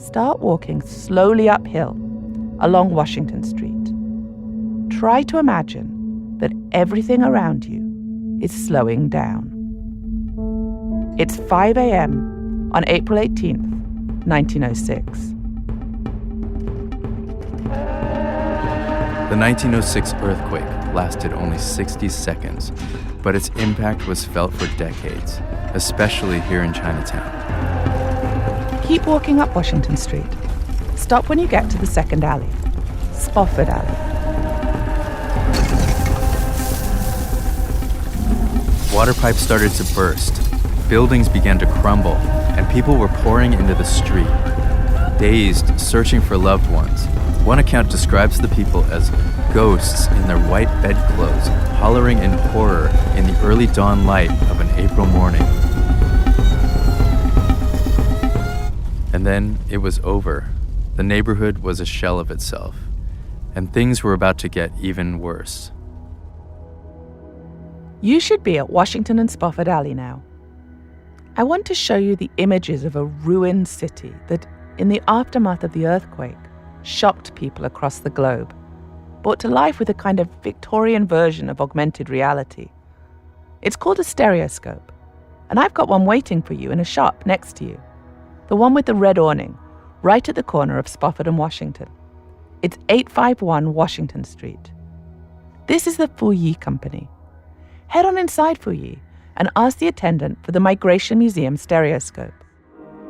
start walking slowly uphill along Washington Street. Try to imagine that everything around you is slowing down. It's 5 a.m. on April 18th, 1906. The 1906 earthquake lasted only 60 seconds, but its impact was felt for decades, especially here in Chinatown. Keep walking up Washington Street. Stop when you get to the second alley, Spofford Alley. Water pipes started to burst, buildings began to crumble, and people were pouring into the street, dazed, searching for loved ones. One account describes the people as ghosts in their white bedclothes, hollering in horror in the early dawn light of an April morning. And then it was over. The neighborhood was a shell of itself, and things were about to get even worse. You should be at Washington and Spofford Alley now. I want to show you the images of a ruined city that, in the aftermath of the earthquake, shocked people across the globe, brought to life with a kind of Victorian version of augmented reality. It's called a stereoscope, and I've got one waiting for you in a shop next to you. The one with the red awning, right at the corner of Spofford and Washington. It's 851 Washington Street. This is the Fouilly Company. Head on inside Fouilly and ask the attendant for the Migration Museum stereoscope.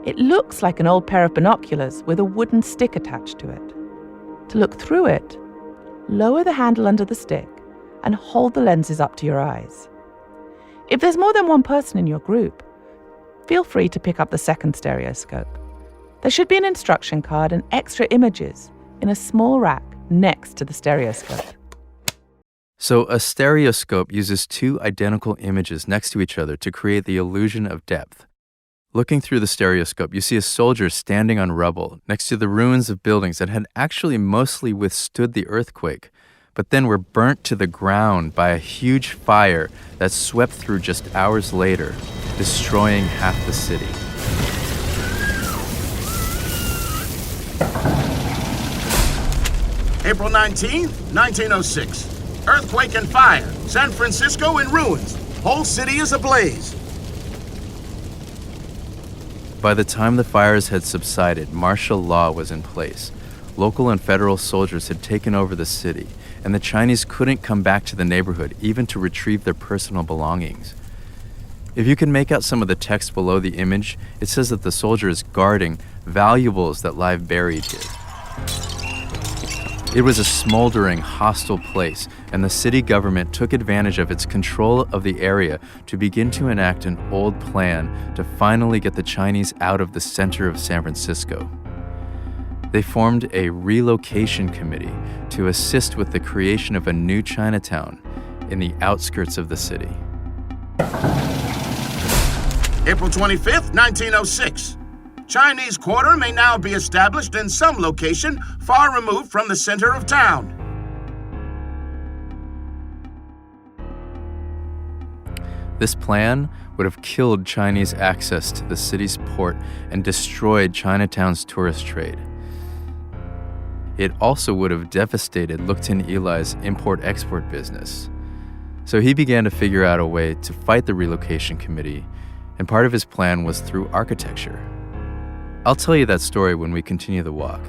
It looks like an old pair of binoculars with a wooden stick attached to it. To look through it, lower the handle under the stick and hold the lenses up to your eyes. If there's more than one person in your group, feel free to pick up the second stereoscope. There should be an instruction card and extra images in a small rack next to the stereoscope. So a stereoscope uses two identical images next to each other to create the illusion of depth. Looking through the stereoscope, you see a soldier standing on rubble next to the ruins of buildings that had actually mostly withstood the earthquake, but then were burnt to the ground by a huge fire that swept through just hours later, destroying half the city. April 19th, 1906. Earthquake and fire. San Francisco in ruins. Whole city is ablaze. By the time the fires had subsided, martial law was in place. Local and federal soldiers had taken over the city, and the Chinese couldn't come back to the neighborhood even to retrieve their personal belongings. If you can make out some of the text below the image, it says that the soldier is guarding valuables that lie buried here. It was a smoldering, hostile place, and the city government took advantage of its control of the area to begin to enact an old plan to finally get the Chinese out of the center of San Francisco. They formed a relocation committee to assist with the creation of a new Chinatown in the outskirts of the city. April 25th, 1906. Chinese Quarter may now be established in some location far removed from the center of town. This plan would have killed Chinese access to the city's port and destroyed Chinatown's tourist trade. It also would have devastated Lukton Eli's import-export business. So he began to figure out a way to fight the relocation committee, and part of his plan was through architecture. I'll tell you that story when we continue the walk.